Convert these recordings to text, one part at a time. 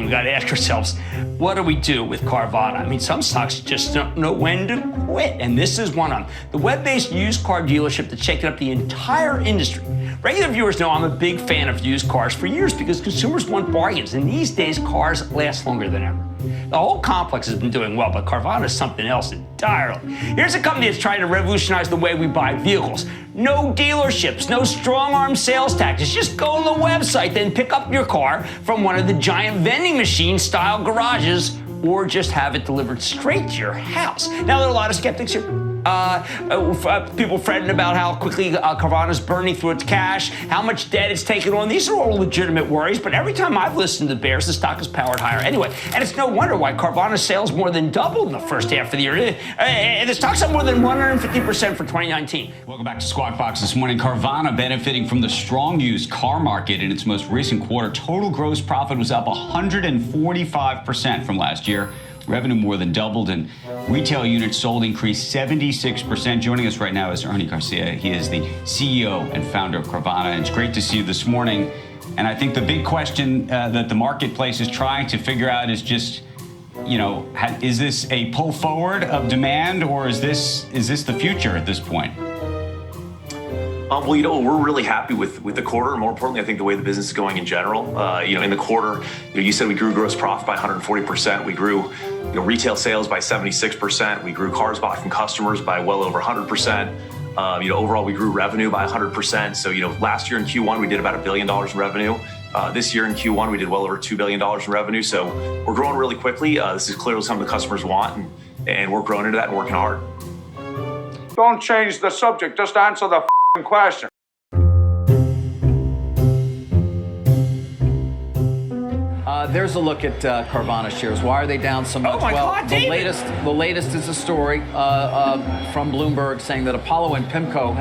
we got to ask ourselves, what do we do with Carvana? I mean, some stocks just don't know when to quit, and this is one of them. The web-based used car dealership that's shaken up the entire industry. Regular viewers know I'm a big fan of used cars for years because consumers want bargains, and these days cars last longer than ever. The whole complex has been doing well, but Carvana is something else entirely. Here's a company that's trying to revolutionize the way we buy vehicles. No dealerships, no strong-arm sales tactics. Just go on the website, then pick up your car from one of the giant vending machine-style garages, or just have it delivered straight to your house. Now, there are a lot of skeptics here. People fretting about how quickly Carvana's burning through its cash, how much debt it's taken on. These are all legitimate worries, but every time I've listened to the bears, the stock is powered higher anyway. And it's no wonder why Carvana's sales more than doubled in the first half of the year. And the stock's up more than 150% for 2019. Welcome back to Squawk Box this morning. Carvana benefiting from the strong used car market in its most recent quarter. Total gross profit was up 145% from last year. Revenue more than doubled, and retail units sold increased 76%. Joining us right now is Ernie Garcia. He is the CEO and founder of Carvana, and it's great to see you this morning. And I think the big question that the marketplace is trying to figure out is just, you know, is this a pull forward of demand, or is this the future at this point? Well, you know, we're really happy with the quarter. More importantly, I think the way the business is going in general. In the quarter, you said we grew gross profit by 140%. We grew retail sales by 76%. We grew cars bought from customers by well over 100%. Overall, we grew revenue by 100%. So, last year in Q1, we did about $1 billion in revenue. This year in Q1, we did well over $2 billion in revenue. So we're growing really quickly. This is clearly something the customers want, and we're growing into that and working hard. Don't change the subject. Just answer the question. There's a look at Carvana shares. Why are they down so much? Oh my God, the latest is a story from Bloomberg saying that Apollo and PIMCO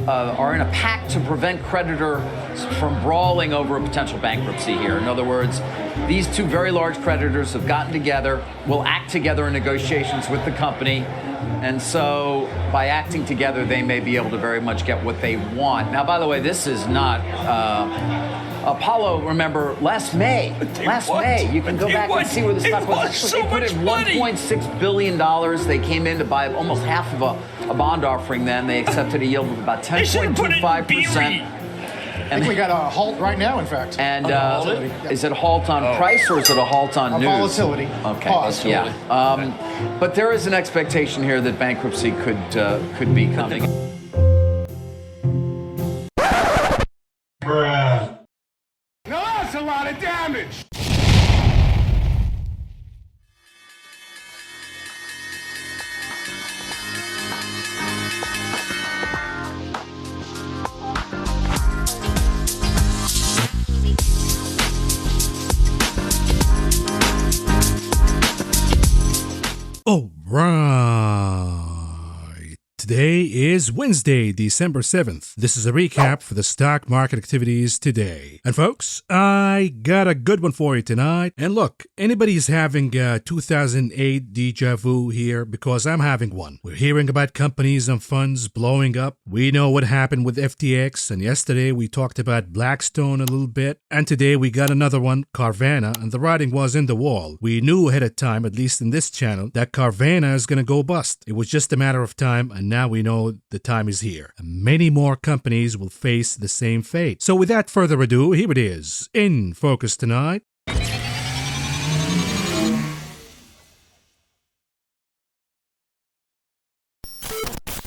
are in a pact to prevent creditors from brawling over a potential bankruptcy here. In other words, these two very large creditors have gotten together, will act together in negotiations with the company, and so by acting together, they may be able to very much get what they want. Now, by the way, this is not Apollo. Remember, last May, you can go back and see where the stock was. They put in $1.6 billion. They came in to buy almost half of a bond offering. Then they accepted a yield of about 10.25%. I think we got a halt right now, in fact. And is it a halt on price, or is it a halt on news? Volatility. Okay. Pause. Yeah. But there is an expectation here that bankruptcy could be coming. Now that's a lot of damage. All right. Today is Wednesday, December 7th. This is a recap for the stock market activities today. And folks, I got a good one for you tonight. And look, anybody's having a 2008 deja vu here, because I'm having one. We're hearing about companies and funds blowing up. We know what happened with FTX, and yesterday we talked about Blackstone a little bit. And today we got another one, Carvana, and the writing was in the wall. We knew ahead of time, at least in this channel, that Carvana is going to go bust. It was just a matter of time, and now we know the time is here. And many more companies will face the same fate. So without further ado, here it is, in focus tonight.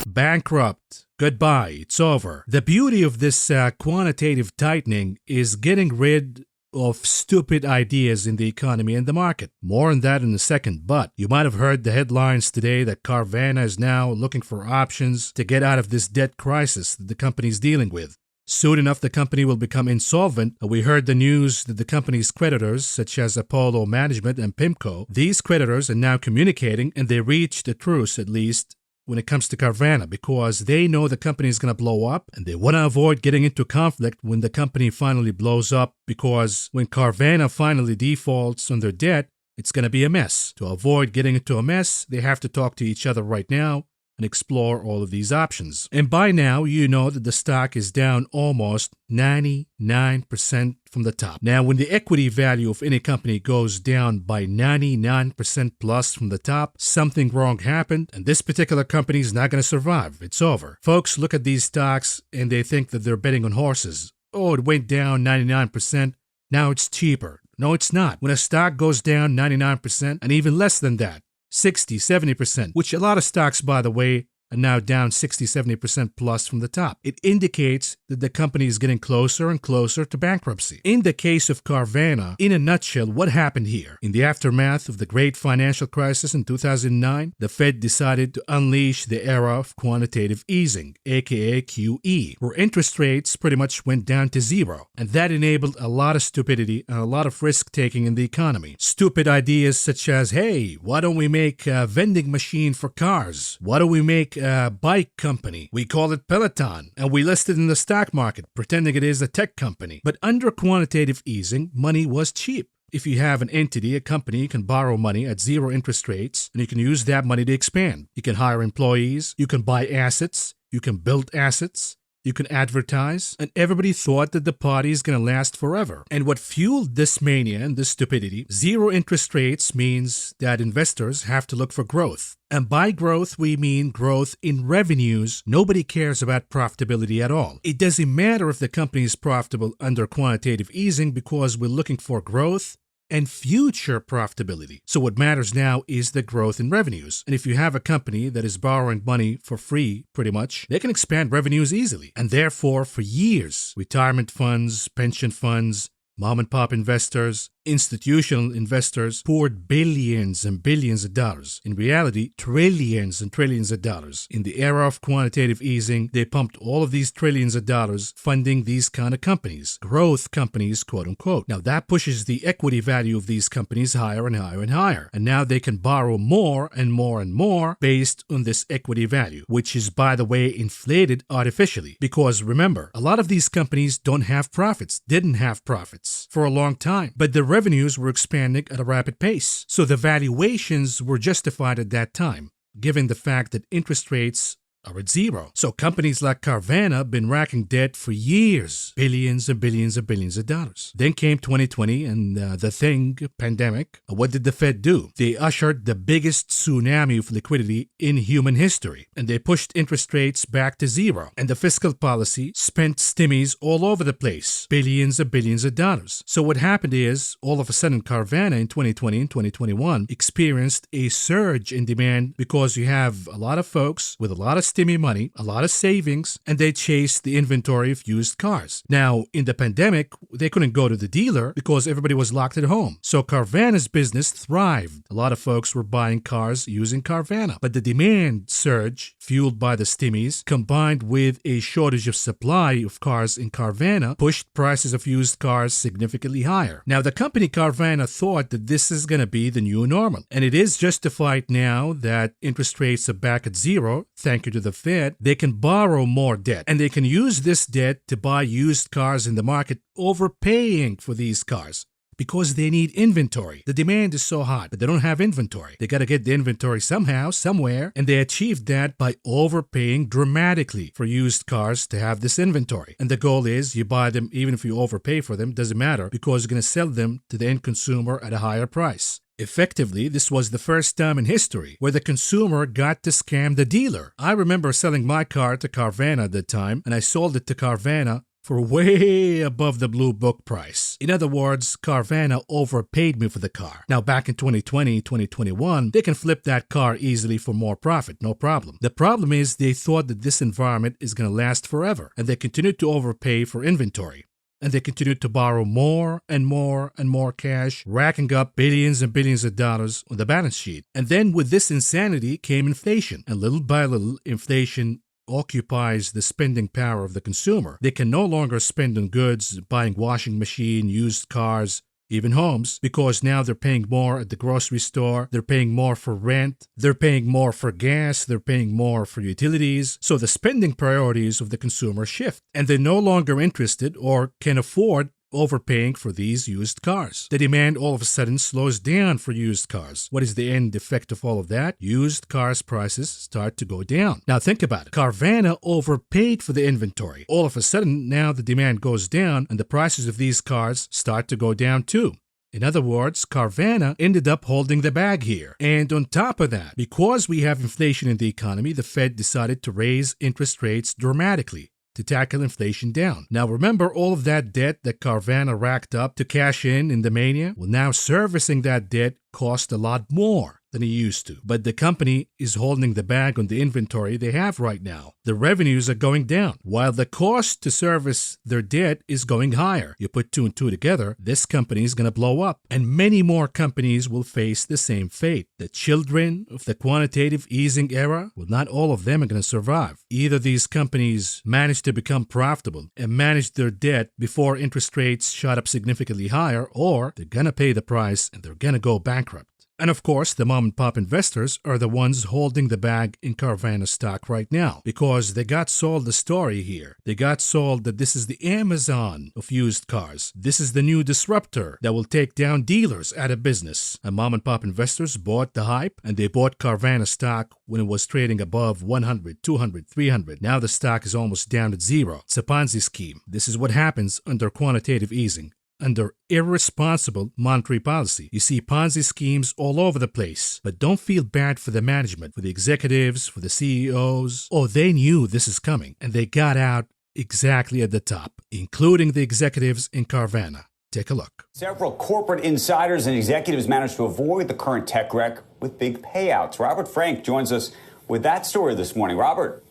Bankrupt. Goodbye, it's over. The beauty of this quantitative tightening is getting rid of stupid ideas in the economy and the market. More on that in a second, but you might have heard the headlines today that Carvana is now looking for options to get out of this debt crisis that the company is dealing with. Soon enough, the company will become insolvent. We heard the news that the company's creditors, such as Apollo Management and PIMCO, these creditors are now communicating, and they reached a truce, at least, when it comes to Carvana, because they know the company is going to blow up, and they want to avoid getting into conflict when the company finally blows up, because when Carvana finally defaults on their debt, it's going to be a mess. To avoid getting into a mess, they have to talk to each other right now and explore all of these options. And by now, you know that the stock is down almost 99% from the top. Now, when the equity value of any company goes down by 99% plus from the top, something wrong happened, and this particular company is not going to survive. It's over. Folks look at these stocks and they think that they're betting on horses. Oh, it went down 99%. Now it's cheaper. No, it's not. When a stock goes down 99% and even less than that, 60, 70%, which a lot of stocks, by the way, are now down 60, 70% plus from the top. It indicates that the company is getting closer and closer to bankruptcy. In the case of Carvana, in a nutshell, what happened here? In the aftermath of the great financial crisis in 2009, the Fed decided to unleash the era of quantitative easing, aka QE, where interest rates pretty much went down to zero. And that enabled a lot of stupidity and a lot of risk-taking in the economy. Stupid ideas such as, hey, why don't we make a vending machine for cars? Why don't we make a bike company? We call it Peloton, and we list it in the stock market, pretending it is a tech company. But under quantitative easing, money was cheap. If you have an entity, a company, you can borrow money at zero interest rates, and you can use that money to expand. You can hire employees, you can buy assets, you can build assets, you can advertise, and everybody thought that the party is going to last forever. And what fueled this mania and this stupidity, zero interest rates means that investors have to look for growth. And by growth, we mean growth in revenues. Nobody cares about profitability at all. It doesn't matter if the company is profitable under quantitative easing because we're looking for growth and future profitability. So what matters now is the growth in revenues. And if you have a company that is borrowing money for free, pretty much, they can expand revenues easily. And therefore, for years, retirement funds, pension funds, mom and pop investors, institutional investors poured billions and billions of dollars. In reality, trillions and trillions of dollars. In the era of quantitative easing, they pumped all of these trillions of dollars funding these kind of companies, growth companies, quote unquote. Now that pushes the equity value of these companies higher and higher and higher. And now they can borrow more and more and more based on this equity value, which is, by the way, inflated artificially. Because remember, a lot of these companies don't have profits, didn't have profits for a long time. But the revenues were expanding at a rapid pace. So the valuations were justified at that time, given the fact that interest rates are at zero. So companies like Carvana have been racking debt for years, billions and billions and billions of dollars. Then came 2020 and the thing, pandemic. What did the Fed do? They ushered the biggest tsunami of liquidity in human history, and they pushed interest rates back to zero. And the fiscal policy spent stimmies all over the place, billions and billions of dollars. So what happened is, all of a sudden, Carvana in 2020 and 2021 experienced a surge in demand because you have a lot of folks with a lot of stimmy money, a lot of savings, and they chased the inventory of used cars. Now, in the pandemic, they couldn't go to the dealer because everybody was locked at home. So Carvana's business thrived. A lot of folks were buying cars using Carvana. But the demand surge, fueled by the stimmies, combined with a shortage of supply of cars in Carvana, pushed prices of used cars significantly higher. Now, the company Carvana thought that this is going to be the new normal. And it is justified now that interest rates are back at zero, thank you to the Fed. They can borrow more debt, and they can use this debt to buy used cars in the market, overpaying for these cars because they need inventory. The demand is so hot, but they don't have inventory. They got to get the inventory somehow, somewhere, and they achieved that by overpaying dramatically for used cars to have this inventory. And the goal is you buy them even if you overpay for them, doesn't matter, because you're going to sell them to the end consumer at a higher price. Effectively, this was the first time in history where the consumer got to scam the dealer. I remember selling my car to Carvana at the time, and I sold it to Carvana for way above the blue book price. In other words, Carvana overpaid me for the car. Now, back in 2020, 2021, they can flip that car easily for more profit, no problem. The problem is they thought that this environment is going to last forever, and they continued to overpay for inventory. And they continued to borrow more and more and more cash, racking up billions and billions of dollars on the balance sheet. And then with this insanity came inflation. And little by little, inflation occupies the spending power of the consumer. They can no longer spend on goods, buying washing machine, used cars, even homes, because now they're paying more at the grocery store, they're paying more for rent, they're paying more for gas, they're paying more for utilities. So the spending priorities of the consumer shift, and they're no longer interested or can afford overpaying for these used cars. The demand all of a sudden slows down for used cars. What is the end effect of all of that? Used cars prices start to go down. Now think about it. Carvana overpaid for the inventory. All of a sudden, now the demand goes down and the prices of these cars start to go down too. In other words, Carvana ended up holding the bag here. And on top of that, because we have inflation in the economy, the Fed decided to raise interest rates dramatically to tackle inflation down. Now remember all of that debt that Carvana racked up to cash in the mania? Well, now servicing that debt cost a lot more than it used to. But the company is holding the bag on the inventory they have right now. The revenues are going down, while the cost to service their debt is going higher. You put two and two together, this company is going to blow up. And many more companies will face the same fate. The children of the quantitative easing era, well, not all of them are going to survive. Either these companies manage to become profitable and manage their debt before interest rates shot up significantly higher, or they're going to pay the price and they're going to go bankrupt. And of course, the mom-and-pop investors are the ones holding the bag in Carvana stock right now because they got sold the story here. They got sold that this is the Amazon of used cars. This is the new disruptor that will take down dealers out of business. And mom-and-pop investors bought the hype, and they bought Carvana stock when it was trading above 100, 200, 300. Now the stock is almost down at zero. It's a Ponzi scheme. This is what happens under quantitative easing. Under irresponsible monetary policy. You see Ponzi schemes all over the place. But don't feel bad for the management, for the executives, for the CEOs. Oh, they knew this is coming, and they got out exactly at the top, including the executives in Carvana. Take a look. Several corporate insiders and executives managed to avoid the current tech wreck with big payouts. Robert Frank joins us with that story this morning. Robert.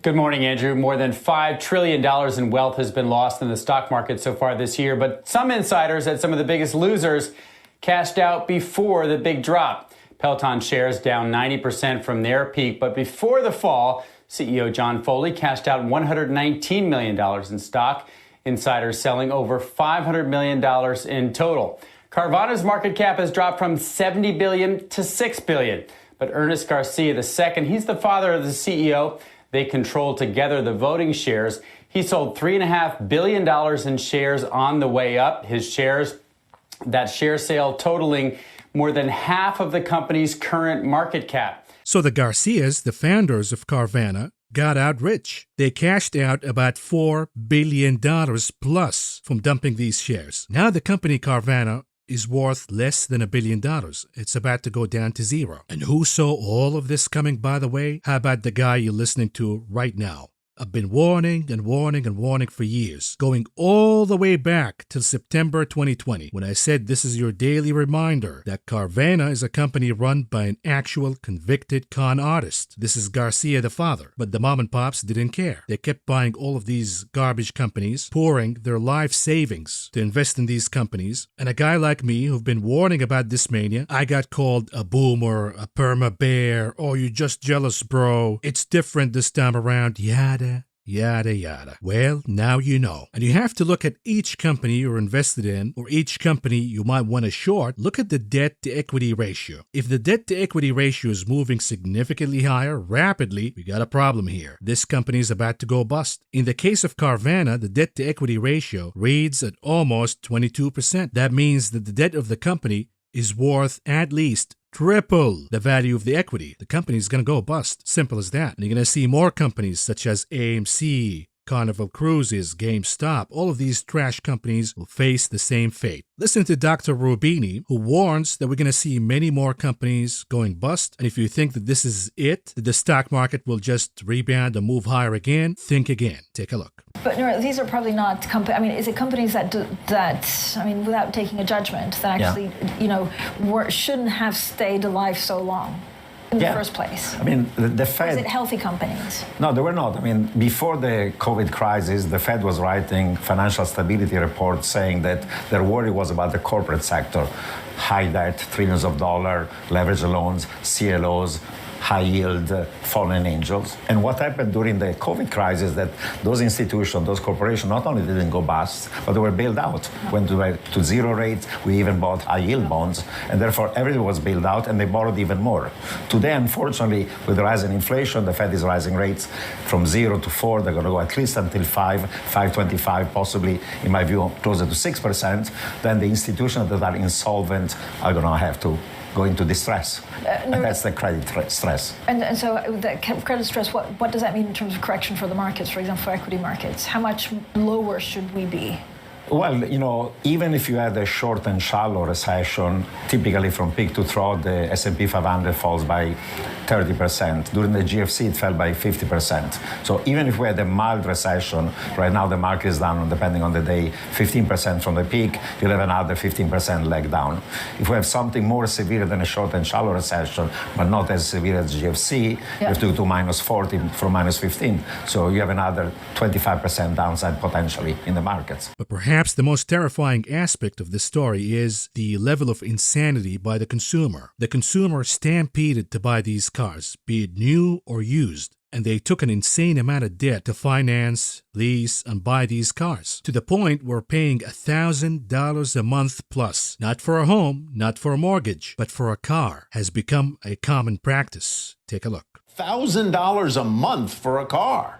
Good morning, Andrew. More than $5 trillion in wealth has been lost in the stock market so far this year, but some insiders at some of the biggest losers cashed out before the big drop. Peloton shares down 90% from their peak, but before the fall, CEO John Foley cashed out $119 million in stock. Insiders selling over $500 million in total. Carvana's market cap has dropped from $70 billion to $6 billion. But Ernest Garcia II, he's the father of the CEO. They control together the voting shares. He sold $3.5 billion in shares on the way up. His shares, that share sale totaling more than half of the company's current market cap. So the Garcias, the founders of Carvana, got out rich. They cashed out about $4 billion plus from dumping these shares. Now the company Carvana is worth less than $1 billion. It's about to go down to zero. And who saw all of this coming, by the way? How about the guy you're listening to right now? I've been warning and warning and warning for years, going all the way back till September 2020, when I said this is your daily reminder that Carvana is a company run by an actual convicted con artist. This is Garcia the father. But the mom and pops didn't care. They kept buying all of these garbage companies, pouring their life savings to invest in these companies. And a guy like me who've been warning about this mania, I got called a boomer, a perma bear, oh, you're just jealous, bro. It's different this time around. Yada, yada. Well, now you know. And you have to look at each company you're invested in, or each company you might want to short. Look at the debt-to-equity ratio. If the debt-to-equity ratio is moving significantly higher, rapidly, we got a problem here. This company is about to go bust. In the case of Carvana, the debt-to-equity ratio reads at almost 22%. That means that the debt of the company is worth at least triple the value of the equity. The company is going to go bust. Simple as that. And you're going to see more companies such as AMC, Carnival Cruises, GameStop. All of these trash companies will face the same fate. Listen to Dr. Rubini, who warns that we're going to see many more companies going bust. And if you think that this is it, that the stock market will just rebound and move higher again, think again. Take a look. But no, these are probably not companies. I mean, is it companies that without taking a judgment, that actually, shouldn't have stayed alive so long in the first place? I mean, the Fed... Is it healthy companies? No, they were not. I mean, before the COVID crisis, the Fed was writing financial stability reports saying that their worry was about the corporate sector. High debt, trillions of dollars, leveraged loans, CLOs, high yield fallen angels. And what happened during the COVID crisis that those institutions, those corporations, not only didn't go bust, but they were bailed out. Went to zero rates. We even bought high yield bonds, and therefore everything was bailed out, and they borrowed even more. Today, unfortunately, with the rise in inflation, the Fed is rising rates from 0 to 4. They're going to go at least until 5.25, possibly, in my view, closer to 6%. Then the institutions that are insolvent are going to have to go into distress. And that's the credit stress. And so the credit stress, what does that mean in terms of correction for the markets, for example, for equity markets? How much lower should we be? Well, even if you had a short and shallow recession, typically from peak to trough, the S&P 500 falls by 30%. During the GFC, it fell by 50%. So even if we had a mild recession, right now the market is down, depending on the day, 15% from the peak, you'll have another 15% leg down. If we have something more severe than a short and shallow recession, but not as severe as GFC, you have to go to minus 40 from minus 15. So you have another 25% downside potentially in the markets. But perhaps the most terrifying aspect of this story is the level of insanity by the consumer. The consumer stampeded to buy these cars, be it new or used, and they took an insane amount of debt to finance, lease, and buy these cars, to the point where paying $1,000 a month plus, not for a home, not for a mortgage, but for a car, has become a common practice. Take a look. $1,000 a month for a car.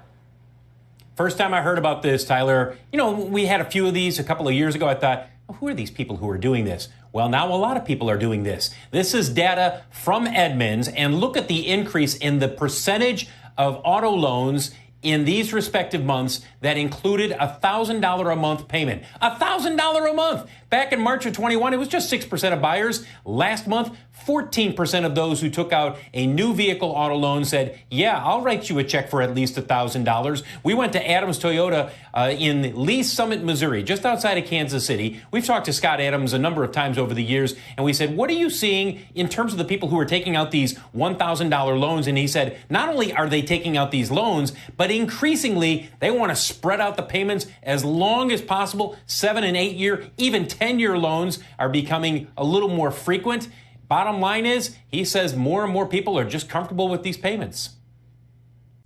First time I heard about this, Tyler, we had a few of these a couple of years ago. I thought, who are these people who are doing this? Well, now a lot of people are doing this. This is data from Edmunds, and look at the increase in the percentage of auto loans in these respective months that included a $1,000 a month payment. $1,000 a month! Back in March of 21, it was just 6% of buyers. Last month, 14% of those who took out a new vehicle auto loan said, yeah, I'll write you a check for at least $1,000. We went to Adams Toyota in Lee Summit, Missouri, just outside of Kansas City. We've talked to Scott Adams a number of times over the years, and we said, what are you seeing in terms of the people who are taking out these $1,000 loans? And he said, not only are they taking out these loans, but increasingly, they want to spread out the payments as long as possible. 7 and 8 year, even 10-year loans are becoming a little more frequent. Bottom line is, he says more and more people are just comfortable with these payments.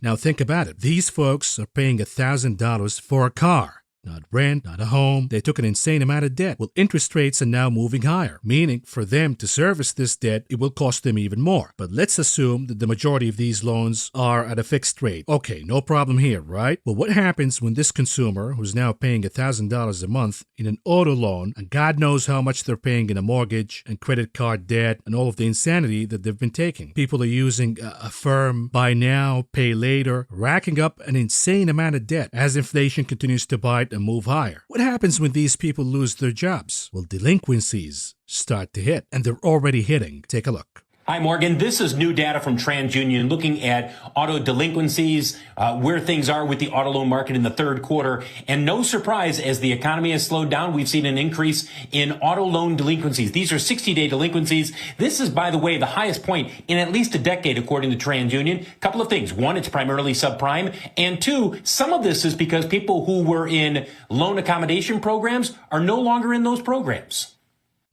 Now think about it. These folks are paying $1,000 for a car. Not rent, not a home. They took an insane amount of debt. Well, interest rates are now moving higher, meaning for them to service this debt, it will cost them even more. But let's assume that the majority of these loans are at a fixed rate. Okay, no problem here, right? Well, what happens when this consumer, who's now paying $1,000 a month in an auto loan, and God knows how much they're paying in a mortgage and credit card debt and all of the insanity that they've been taking? People are using a firm buy now, pay later, racking up an insane amount of debt as inflation continues to bite and move higher. What happens when these people lose their jobs? Well, delinquencies start to hit, and they're already hitting. Take a look. Hi, Morgan. This is new data from TransUnion looking at auto delinquencies, where things are with the auto loan market in the third quarter. And no surprise, as the economy has slowed down, we've seen an increase in auto loan delinquencies. These are 60-day delinquencies. This is, by the way, the highest point in at least a decade, according to TransUnion. Couple of things. One, it's primarily subprime. And two, some of this is because people who were in loan accommodation programs are no longer in those programs.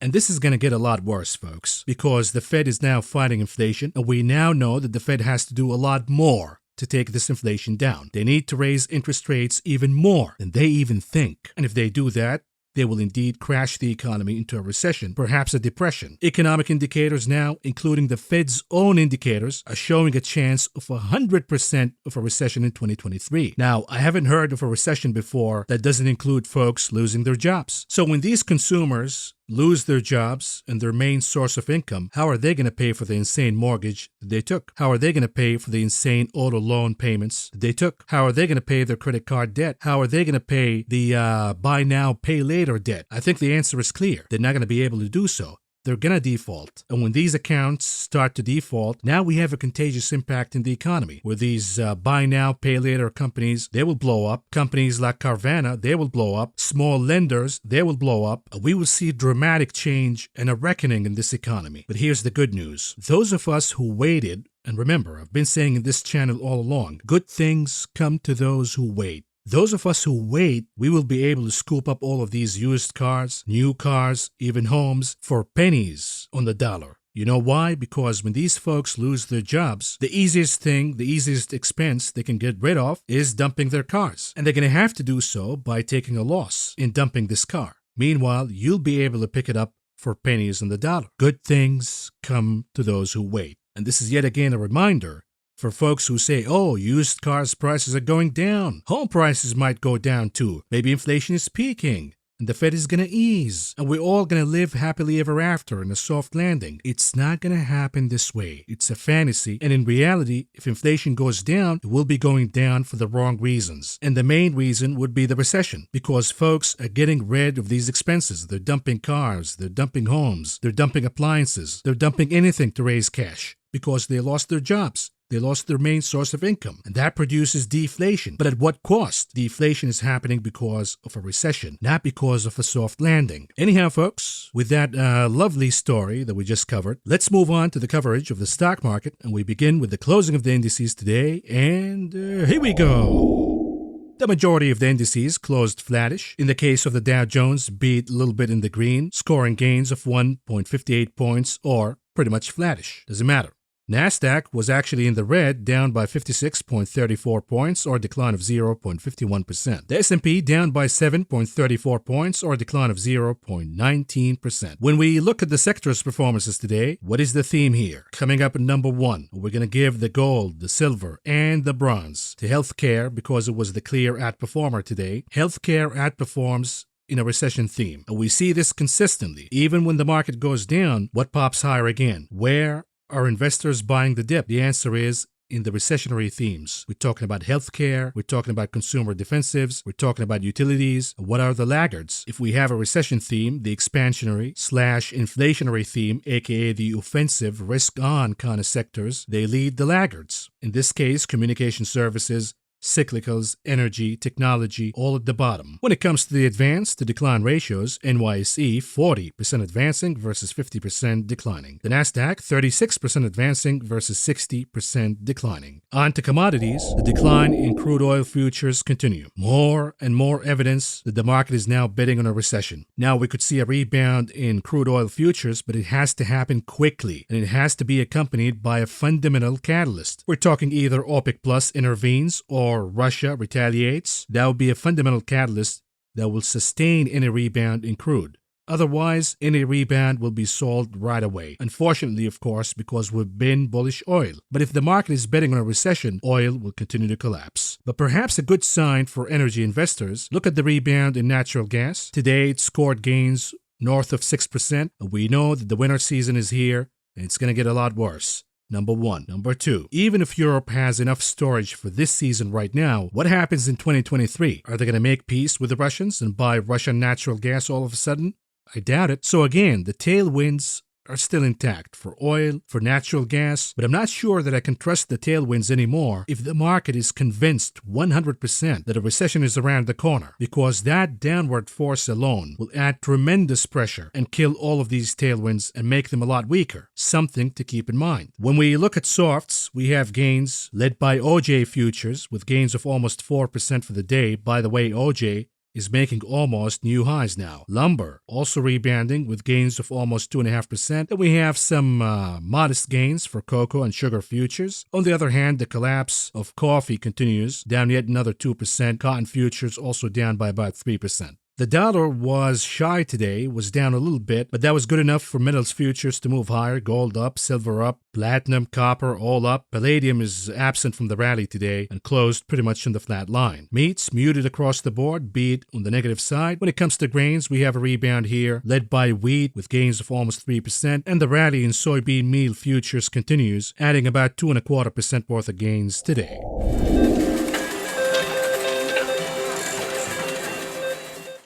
And this is going to get a lot worse, folks, because the Fed is now fighting inflation, and we now know that the Fed has to do a lot more to take this inflation down. They need to raise interest rates even more than they even think. And if they do that, they will indeed crash the economy into a recession, perhaps a depression. Economic indicators now, including the Fed's own indicators, are showing a chance of 100% of a recession in 2023. Now, I haven't heard of a recession before that doesn't include folks losing their jobs. So when these consumers lose their jobs and their main source of income, how are they going to pay for the insane mortgage that they took? How are they going to pay for the insane auto loan payments that they took? How are they going to pay their credit card debt? How are they going to pay the buy now, pay later debt? I think the answer is clear. They're not going to be able to do so. They're going to default. And when these accounts start to default, now we have a contagious impact in the economy, where these buy now, pay later companies, they will blow up. Companies like Carvana, they will blow up. Small lenders, they will blow up. We will see dramatic change and a reckoning in this economy. But here's the good news. Those of us who waited, and remember, I've been saying in this channel all along, good things come to those who wait. Those of us who wait, we will be able to scoop up all of these used cars, new cars, even homes for pennies on the dollar. You know why? Because when these folks lose their jobs, the easiest expense they can get rid of is dumping their cars. And they're going to have to do so by taking a loss in dumping this car. Meanwhile, you'll be able to pick it up for pennies on the dollar. Good things come to those who wait. And this is yet again a reminder for folks who say, oh, used cars prices are going down. Home prices might go down too. Maybe inflation is peaking. And the Fed is going to ease, and we're all going to live happily ever after in a soft landing. It's not going to happen this way. It's a fantasy, and in reality, if inflation goes down, it will be going down for the wrong reasons. And the main reason would be the recession, because folks are getting rid of these expenses. They're dumping cars, they're dumping homes, they're dumping appliances, they're dumping anything to raise cash because they lost their jobs. They lost their main source of income, and that produces deflation. But at what cost? Deflation is happening because of a recession, not because of a soft landing. Anyhow, folks, with that lovely story that we just covered, let's move on to the coverage of the stock market, and we begin with the closing of the indices today, and here we go. The majority of the indices closed flattish. In the case of the Dow Jones, beat a little bit in the green, scoring gains of 1.58 points, or pretty much flattish. Doesn't matter. Nasdaq was actually in the red, down by 56.34 points, or a decline of 0.51%. The S&P down by 7.34 points, or a decline of 0.19%. When we look at the sector's performances today, what is the theme here? Coming up at number 1, we're going to give the gold, the silver, and the bronze to healthcare because it was the clear outperformer today. Healthcare outperforms in a recession theme, and we see this consistently. Even when the market goes down, what pops higher again? Where are investors buying the dip? The answer is in the recessionary themes. We're talking about healthcare, we're talking about consumer defensives, we're talking about utilities. What are the laggards? If we have a recession theme, the expansionary/inflationary theme, aka the offensive, risk-on kind of sectors, they lead the laggards. In this case, communication services, cyclicals, energy, technology, all at the bottom. When it comes to the advance to decline ratios, NYSE 40% advancing versus 50% declining. The Nasdaq 36% advancing versus 60% declining. On to commodities, the decline in crude oil futures continue. More and more evidence that the market is now betting on a recession. Now we could see a rebound in crude oil futures, but it has to happen quickly, and it has to be accompanied by a fundamental catalyst. We're talking either OPEC Plus intervenes or Russia retaliates. That will be a fundamental catalyst that will sustain any rebound in crude. Otherwise, any rebound will be sold right away. Unfortunately, of course, because we've been bullish oil. But if the market is betting on a recession, oil will continue to collapse. But perhaps a good sign for energy investors, look at the rebound in natural gas. Today, it scored gains north of 6%. And we know that the winter season is here, and it's going to get a lot worse. Number 1. Number 2, even if Europe has enough storage for this season right now, what happens in 2023? Are they going to make peace with the Russians and buy Russian natural gas all of a sudden? I doubt it. So again, the tailwinds are still intact for oil, for natural gas, but I'm not sure that I can trust the tailwinds anymore if the market is convinced 100% that a recession is around the corner, because that downward force alone will add tremendous pressure and kill all of these tailwinds and make them a lot weaker. Something to keep in mind. When we look at softs, we have gains led by OJ futures with gains of almost 4% for the day. By the way, OJ is making almost new highs now. Lumber also rebounding with gains of almost 2.5%. Then we have some modest gains for cocoa and sugar futures. On the other hand, the collapse of coffee continues, down yet another 2%. Cotton futures also down by about 3%. The dollar was shy today, was down a little bit, but that was good enough for metals futures to move higher. Gold up, silver up, platinum, copper, all up. Palladium is absent from the rally today and closed pretty much on the flat line. Meats muted across the board, beat on the negative side. When it comes to grains, we have a rebound here, led by wheat with gains of almost 3%, and the rally in soybean meal futures continues, adding about 2.25% worth of gains today.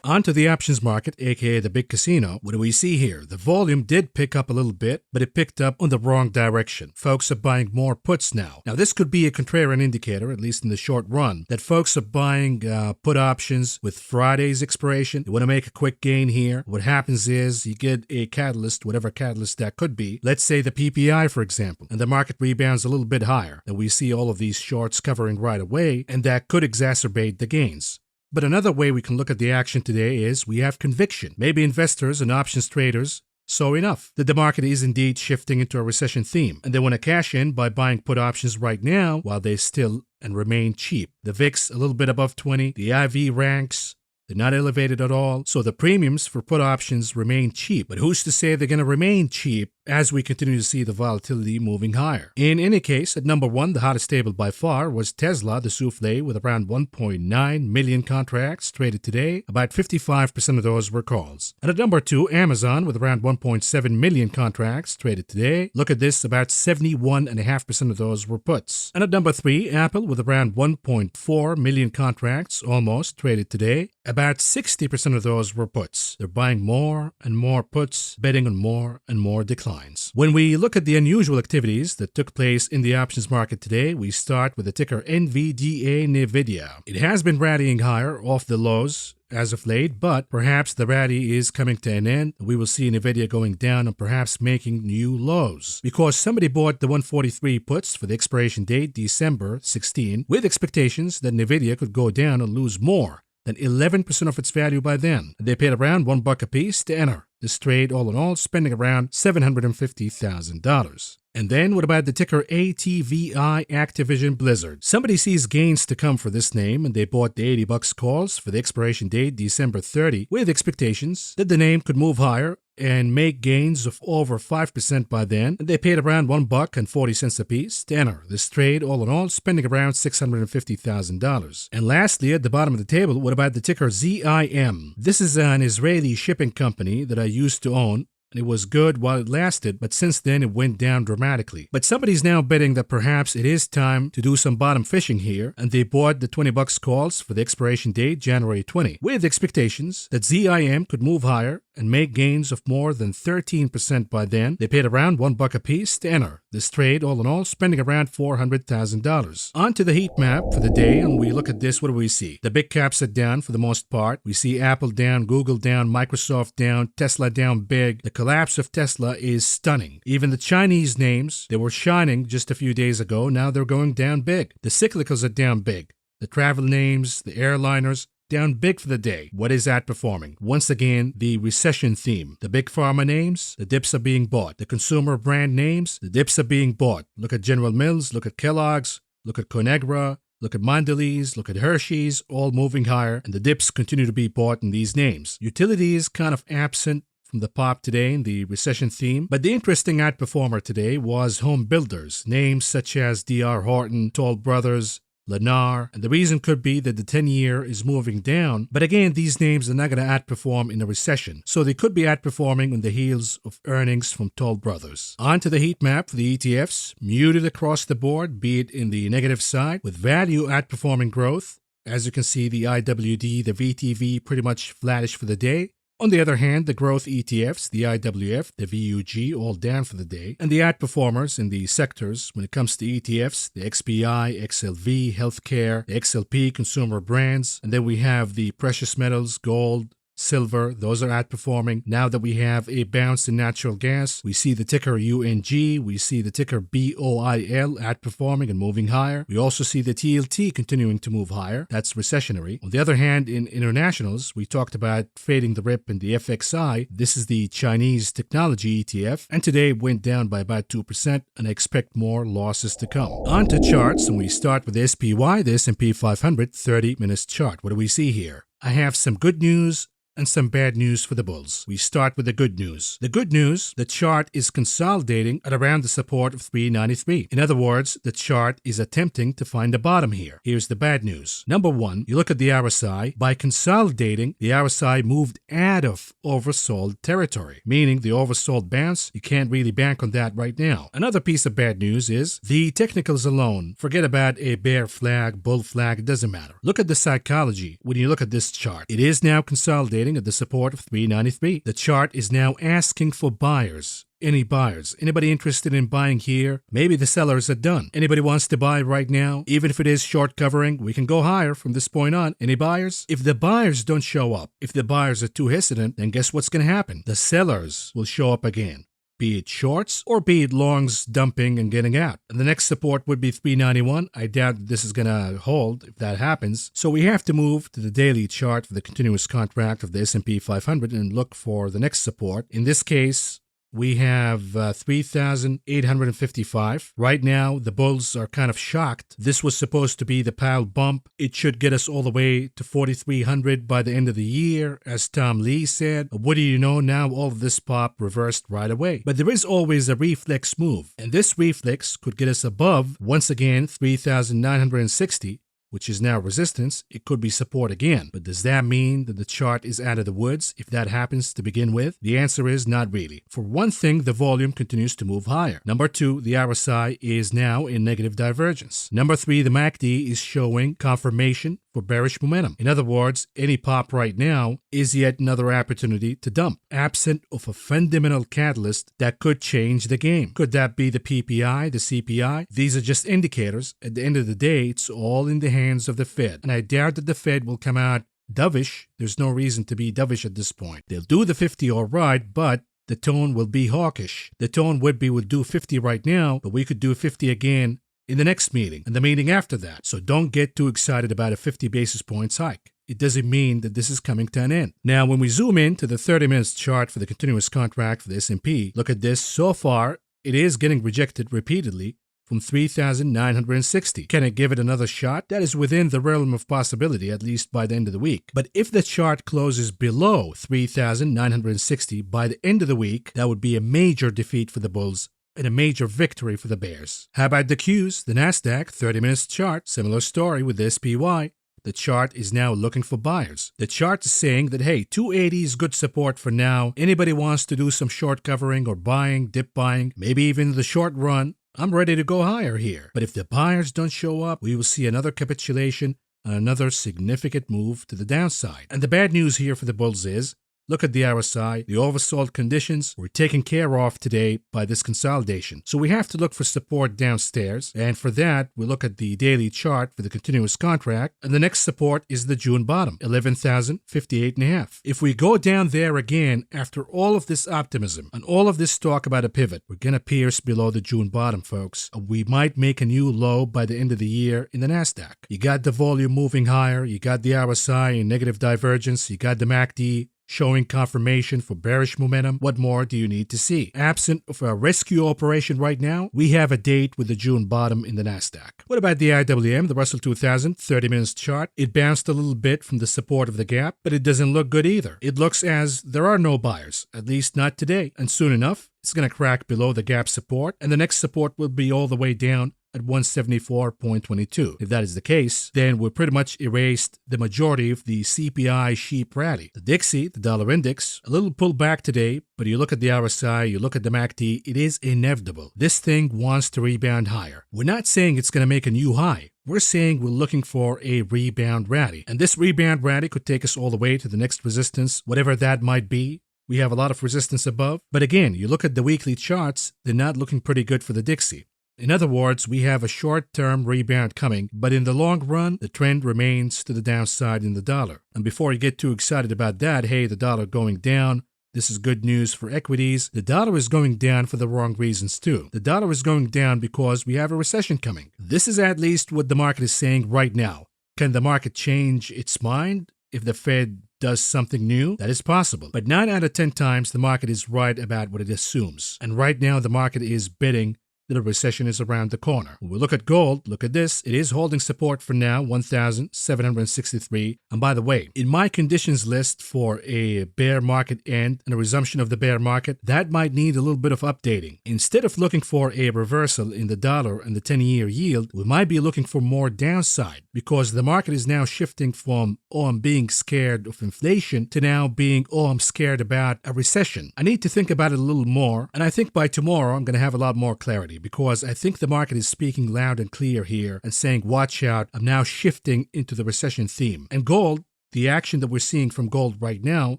On to the options market, aka the big casino. What do we see here? The volume did pick up a little bit, but it picked up on the wrong direction. Folks are buying more puts now. Now, this could be a contrarian indicator, at least in the short run, that folks are buying put options with Friday's expiration. They want to make a quick gain here. What happens is you get a catalyst, whatever catalyst that could be. Let's say the PPI, for example, and the market rebounds a little bit higher. Then we see all of these shorts covering right away, and that could exacerbate the gains. But another way we can look at the action today is we have conviction. Maybe investors and options traders So enough that the market is indeed shifting into a recession theme, and they want to cash in by buying put options right now while they still and remain cheap. The VIX a little bit above 20, the IV ranks, they're not elevated at all, so the premiums for put options remain cheap. But who's to say they're going to remain cheap as we continue to see the volatility moving higher? In any case, at number one, the hottest table by far was Tesla, the souffle, with around 1.9 million contracts traded today. About 55% of those were calls. And at number two, Amazon, with around 1.7 million contracts traded today. Look at this, about 71.5% of those were puts. And at number three, Apple, with around 1.4 million contracts almost traded today. About 60% of those were puts. They're buying more and more puts, betting on more and more declines. When we look at the unusual activities that took place in the options market today, we start with the ticker NVDA. It has been rallying higher off the lows as of late, but perhaps the rally is coming to an end. We will see NVIDIA going down and perhaps making new lows because somebody bought the 143 puts for the expiration date December 16 with expectations that NVIDIA could go down and lose more than 11% of its value by then. They paid around $1 a piece to enter this trade, all in all, spending around $750,000. And then what about the ticker ATVI, Activision Blizzard? Somebody sees gains to come for this name, and they bought the $80 calls for the expiration date December 30 with expectations that the name could move higher and make gains of over 5% by then. And they paid around $1.40 a piece to enter this trade, all in all, spending around $650,000. And lastly, at the bottom of the table, what about the ticker ZIM? This is an Israeli shipping company that I used to own. And it was good while it lasted, but since then it went down dramatically. But somebody's now betting that perhaps it is time to do some bottom fishing here, and they bought the $20 calls for the expiration date January 20, with expectations that ZIM could move higher and make gains of more than 13% by then. They paid around $1 a piece to enter this trade, all in all, spending around $400,000. On to the heat map for the day, and we look at this, what do we see? The big caps are down for the most part. We see Apple down, Google down, Microsoft down, Tesla down big. The collapse of Tesla is stunning. Even the Chinese names, they were shining just a few days ago, now they're going down big. The cyclicals are down big. The travel names, the airliners, down big for the day. What is outperforming? Once again, the recession theme. The big pharma names, the dips are being bought. The consumer brand names, the dips are being bought. Look at General Mills, look at Kellogg's, look at Conagra, look at Mondelez, look at Hershey's, all moving higher, and the dips continue to be bought in these names. Utilities kind of absent from the pop today in the recession theme, but the interesting outperformer today was home builders. Names such as D.R. Horton, Toll Brothers, Lennar, and the reason could be that the 10-year is moving down, but again, these names are not going to outperform in a recession, so they could be outperforming on the heels of earnings from Toll Brothers. On to the heat map for the ETFs, muted across the board, be it in the negative side, with value outperforming growth. As you can see, the IWD, the VTV pretty much flattish for the day. On the other hand, the growth ETFs, the IWF, the VUG, all down for the day, and the outperformers in the sectors when it comes to ETFs, the XPI, XLV, Healthcare, the XLP, Consumer Brands, and then we have the precious metals, gold, silver, those are outperforming. Now that we have a bounce in natural gas, we see the ticker UNG, we see the ticker BOIL outperforming and moving higher. We also see the TLT continuing to move higher. That's recessionary. On the other hand, in internationals, we talked about fading the rip in the FXI. This is the Chinese technology ETF, and today it went down by about 2%, and I expect more losses to come. On to charts, and we start with the SPY, the S&P 500 30-minute chart. What do we see here? I have some good news and some bad news for the bulls. We start with the good news. The good news, the chart is consolidating at around the support of 393. In other words, the chart is attempting to find a bottom here. Here's the bad news. Number one, you look at the RSI. By consolidating, the RSI moved out of oversold territory, meaning the oversold bounce, you can't really bank on that right now. Another piece of bad news is the technicals alone. Forget about a bear flag, bull flag, it doesn't matter. Look at the psychology when you look at this chart. It is now consolidating at the support of 393. The chart is now asking for buyers. Any buyers? Anybody interested in buying here? Maybe the sellers are done. Anybody wants to buy right now? Even if it is short covering, we can go higher from this point on. Any buyers? If the buyers don't show up, if the buyers are too hesitant, then guess what's going to happen? The sellers will show up again. be it shorts or be it longs dumping and getting out. And the next support would be 391. I doubt that this is going to hold if that happens. So we have to move to the daily chart for the continuous contract of the S&P 500 and look for the next support. In this case, we have 3,855. Right now, the bulls are kind of shocked. This was supposed to be the Powell bump. It should get us all the way to 4,300 by the end of the year, as Tom Lee said. What do you know? Now all of this pop reversed right away. But there is always a reflex move, and this reflex could get us above, once again, 3,960. Which is now resistance. It could be support again. But does that mean that the chart is out of the woods if that happens to begin with? The answer is not really. For one thing, the volume continues to move higher. Number two, the RSI is now in negative divergence. Number three, the MACD is showing confirmation for bearish momentum. In other words, any pop right now is yet another opportunity to dump, absent of a fundamental catalyst that could change the game. Could that be the PPI, the CPI? These are just indicators. At the end of the day, it's all in the hands of the Fed. And I doubt that the Fed will come out dovish. There's no reason to be dovish at this point. They'll do the 50 all right, but the tone will be hawkish. The tone would be, we'll do 50 right now, but we could do 50 again in the next meeting and the meeting after that. So don't get too excited about a 50 basis points hike. It doesn't mean that this is coming to an end. Now, when we zoom in to the 30 minutes chart for the continuous contract for the S&P, look at this. So far, it is getting rejected repeatedly from 3,960. Can it give it another shot? That is within the realm of possibility, at least by the end of the week. But if the chart closes below 3,960 by the end of the week, that would be a major defeat for the bulls and a major victory for the bears. How about the Qs? The Nasdaq 30 minutes chart, similar story with the SPY. The chart is now looking for buyers. The chart is saying that, hey, 280 is good support for now. Anybody wants to do some short covering or buying, dip buying, maybe even the short run, I'm ready to go higher here. But if the buyers don't show up, we will see another capitulation and another significant move to the downside. And the bad news here for the bulls is, look at the RSI, the oversold conditions were taken care of today by this consolidation. So we have to look for support downstairs. And for that, we look at the daily chart for the continuous contract. And the next support is the June bottom, 11,058.5. If we go down there again, after all of this optimism and all of this talk about a pivot, we're going to pierce below the June bottom, folks. We might make a new low by the end of the year in the Nasdaq. You got the volume moving higher. You got the RSI in negative divergence. You got the MACD showing confirmation for bearish momentum. What more do you need to see? Absent of a rescue operation right now, we have a date with the June bottom in the Nasdaq. What about the IWM, the Russell 2000, 30 minutes chart? It bounced a little bit from the support of the gap, but it doesn't look good either. It looks as there are no buyers, at least not today. And soon enough, it's going to crack below the gap support, and the next support will be all the way down at 174.22. If that is the case, then we pretty much erased the majority of the CPI sheep rally. The Dixie, the dollar index, a little pullback today, but you look at the RSI, you look at the MACD, it is inevitable. This thing wants to rebound higher. We're not saying it's going to make a new high. We're saying we're looking for a rebound rally. And this rebound rally could take us all the way to the next resistance, whatever that might be. We have a lot of resistance above. But again, you look at the weekly charts, they're not looking pretty good for the Dixie. In other words, we have a short-term rebound coming, but in the long run, the trend remains to the downside in the dollar. And before you get too excited about that, hey, the dollar going down, this is good news for equities. The dollar is going down for the wrong reasons too. The dollar is going down because we have a recession coming. This is at least what the market is saying right now. Can the market change its mind if the Fed does something new? That is possible. But 9 out of 10 times, the market is right about what it assumes. And right now, the market is betting that a recession is around the corner. When we look at gold, look at this. It is holding support for now, 1,763. And by the way, in my conditions list for a bear market end and a resumption of the bear market, that might need a little bit of updating. Instead of looking for a reversal in the dollar and the 10-year yield, we might be looking for more downside because the market is now shifting from, oh, I'm being scared of inflation to now being, oh, I'm scared about a recession. I need to think about it a little more, and I think by tomorrow I'm going to have a lot more clarity, because I think the market is speaking loud and clear here and saying, watch out, I'm now shifting into the recession theme. And gold The action that we're seeing from gold right now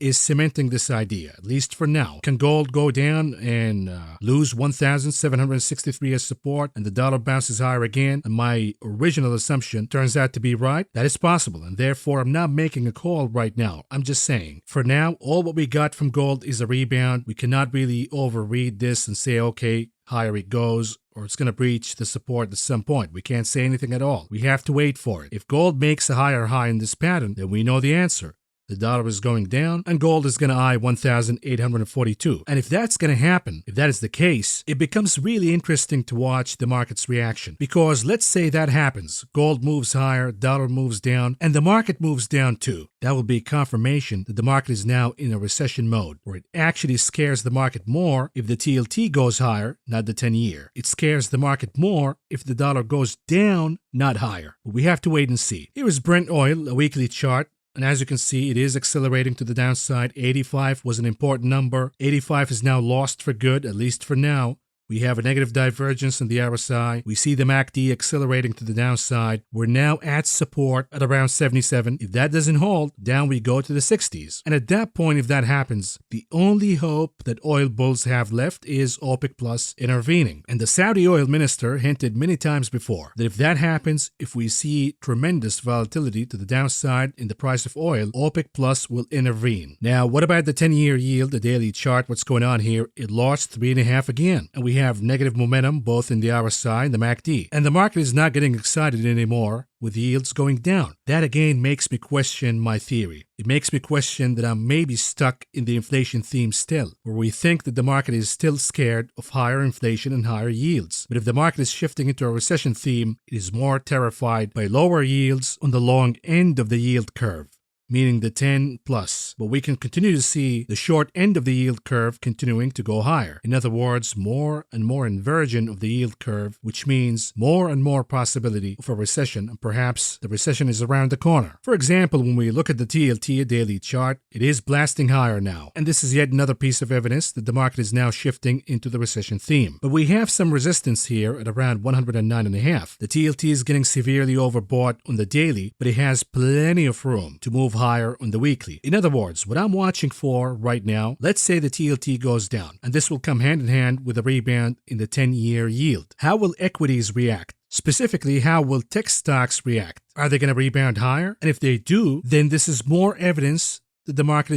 is cementing this idea, at least for now. Can gold go down and lose 1,763 as support and the dollar bounces higher again and my original assumption turns out to be right? That is possible, and therefore I'm not making a call right now. I'm just saying, for now, all what we got from gold is a rebound. We cannot really overread this and say, okay, higher it goes, or it's going to breach the support at some point. We can't say anything at all. We have to wait for it. If gold makes a higher high in this pattern, then we know the answer. The dollar is going down, and gold is going to eye 1,842. And if that's going to happen, if that is the case, it becomes really interesting to watch the market's reaction. Because let's say that happens. Gold moves higher, dollar moves down, and the market moves down too. That will be confirmation that the market is now in a recession mode, where it actually scares the market more if the TLT goes higher, not the 10-year. It scares the market more if the dollar goes down, not higher. But we have to wait and see. Here is Brent oil, a weekly chart. And as you can see, it is accelerating to the downside. 85 was an important number. 85 is now lost for good, at least for now. We have a negative divergence in the RSI. We see the MACD accelerating to the downside. We're now at support at around 77. If that doesn't hold, down we go to the 60s. And at that point, if that happens, the only hope that oil bulls have left is OPEC Plus intervening. And the Saudi oil minister hinted many times before that if that happens, if we see tremendous volatility to the downside in the price of oil, OPEC Plus will intervene. Now, what about the 10-year yield, the daily chart? What's going on here? It lost 3.5 again. And we have negative momentum both in the RSI and the MACD. And the market is not getting excited anymore with yields going down. That again makes me question my theory. It makes me question that I'm maybe stuck in the inflation theme still, where we think that the market is still scared of higher inflation and higher yields. But if the market is shifting into a recession theme, it is more terrified by lower yields on the long end of the yield curve, meaning the 10 plus. But we can continue to see the short end of the yield curve continuing to go higher. In other words, more and more inversion of the yield curve, which means more and more possibility of a recession, and perhaps the recession is around the corner. For example, when we look at the TLT daily chart, it is blasting higher now. And this is yet another piece of evidence that the market is now shifting into the recession theme. But we have some resistance here at around 109.5. The TLT is getting severely overbought on the daily, but it has plenty of room to move higher on the weekly. In other words, what I'm watching for right now, let's say the TLT goes down, and this will come hand in hand with a rebound in the 10-year yield. How will equities react? Specifically, how will tech stocks react? Are they going to rebound higher? And if they do, then this is more evidence that the market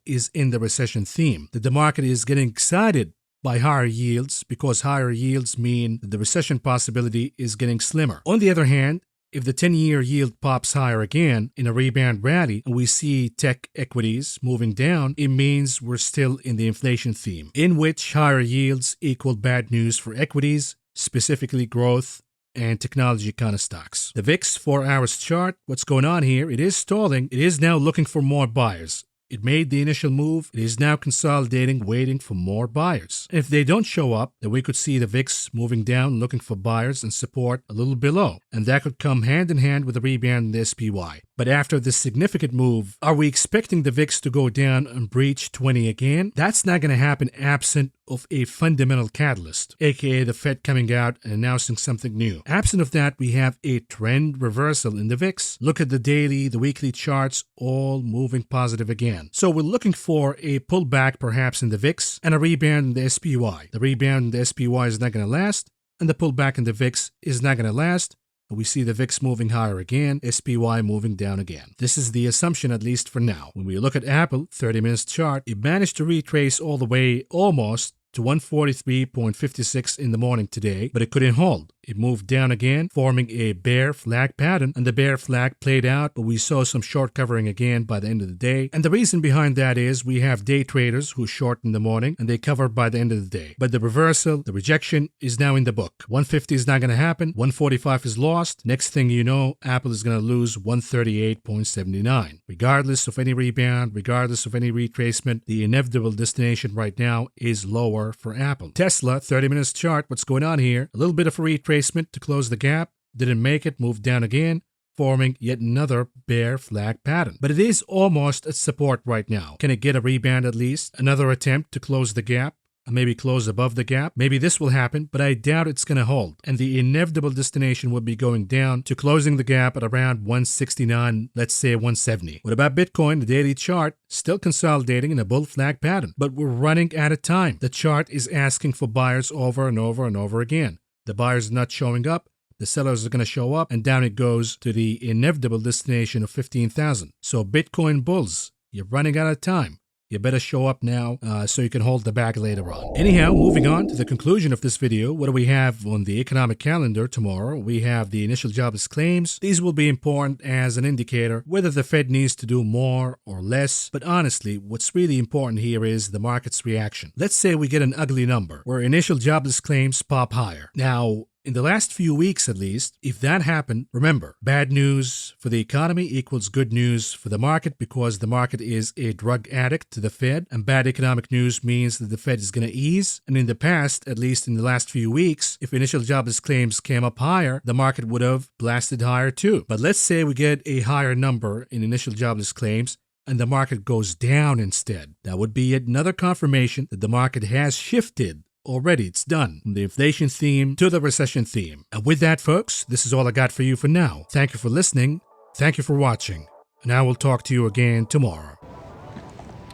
is in the recession theme, that the market is getting excited by higher yields because higher yields mean that the recession possibility is getting slimmer. On the other hand, if the 10-year yield pops higher again in a rebound rally and we see tech equities moving down, it means we're still in the inflation theme, in which higher yields equal bad news for equities, specifically growth and technology kind of stocks. The VIX 4-hour chart, what's going on here? It is stalling. It is now looking for more buyers. It made the initial move. It is now consolidating, waiting for more buyers. And if they don't show up, then we could see the VIX moving down, looking for buyers and support a little below. And that could come hand in hand with a rebound in the SPY. But after this significant move, are we expecting the VIX to go down and breach 20 again? That's not going to happen absent of a fundamental catalyst, aka the Fed coming out and announcing something new. Absent of that, we have a trend reversal in the VIX. Look at the daily, the weekly charts, all moving positive again. So we're looking for a pullback perhaps in the VIX and a rebound in the SPY. The rebound in the SPY is not going to last, and the pullback in the VIX is not going to last. We see the VIX moving higher again, SPY moving down again. This is the assumption, at least for now. When we look at Apple, 30-minute chart, it managed to retrace all the way almost to 143.56 in the morning today, but it couldn't hold. It moved down again, forming a bear flag pattern, and the bear flag played out, but we saw some short covering again by the end of the day. And the reason behind that is we have day traders who short in the morning, and they cover by the end of the day. But the reversal, the rejection, is now in the book. 150 is not going to happen. 145 is lost. Next thing you know, Apple is going to lose 138.79. Regardless of any rebound, regardless of any retracement, the inevitable destination right now is lower for Apple. Tesla, 30-minute chart, what's going on here? A little bit of a retracement to close the gap, didn't make it, moved down again, forming yet another bear flag pattern. But it is almost at support right now. Can it get a rebound at least? Another attempt to close the gap? and maybe close above the gap. Maybe this will happen, but I doubt it's going to hold. And the inevitable destination would be going down to closing the gap at around 169, let's say 170. What about Bitcoin? The daily chart still consolidating in a bull flag pattern, but we're running out of time. The chart is asking for buyers over and over and over again. The buyers are not showing up. The sellers are going to show up, and down it goes to the inevitable destination of 15,000. So Bitcoin bulls, you're running out of time. You better show up now so you can hold the bag later on. Anyhow, moving on to the conclusion of this video, what do we have on the economic calendar tomorrow? We have the initial jobless claims. These will be important as an indicator whether the Fed needs to do more or less. But honestly, what's really important here is the market's reaction. Let's say we get an ugly number where initial jobless claims pop higher. Now, in the last few weeks, at least, if that happened, remember, bad news for the economy equals good news for the market because the market is a drug addict to the Fed, and bad economic news means that the Fed is going to ease. And in the past, at least in the last few weeks, if initial jobless claims came up higher, the market would have blasted higher too. But let's say we get a higher number in initial jobless claims and the market goes down instead. That would be yet another confirmation that the market has shifted. Already, it's done. From the inflation theme to the recession theme. And with that, folks, this is all I got for you for now. Thank you for listening. Thank you for watching. And I will talk to you again tomorrow.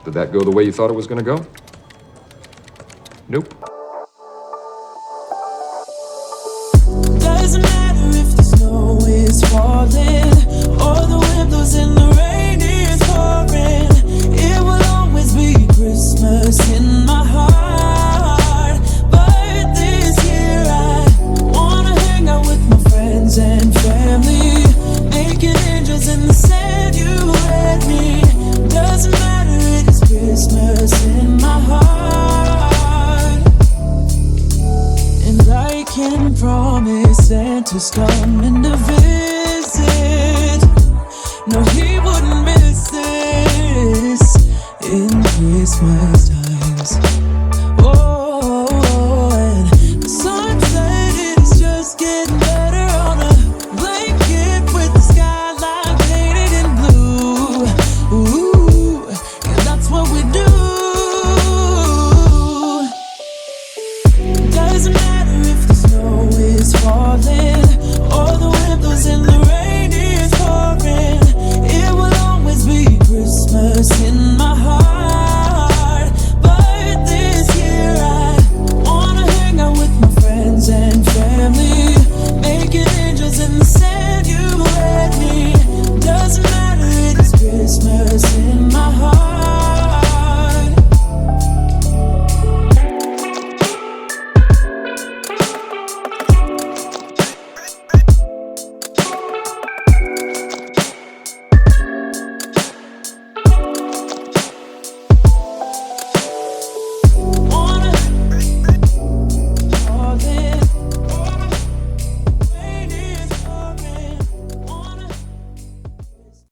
Did that go the way you thought it was going to go? Nope. Doesn't matter if the snow is falling or the wind blows and the rain is pouring. It will always be Christmas in my heart. And family, making angels in the sand, you and me. Doesn't matter, it is Christmas in my heart. And I can promise Santa's coming to visit. No, he wouldn't miss this in Christmas time.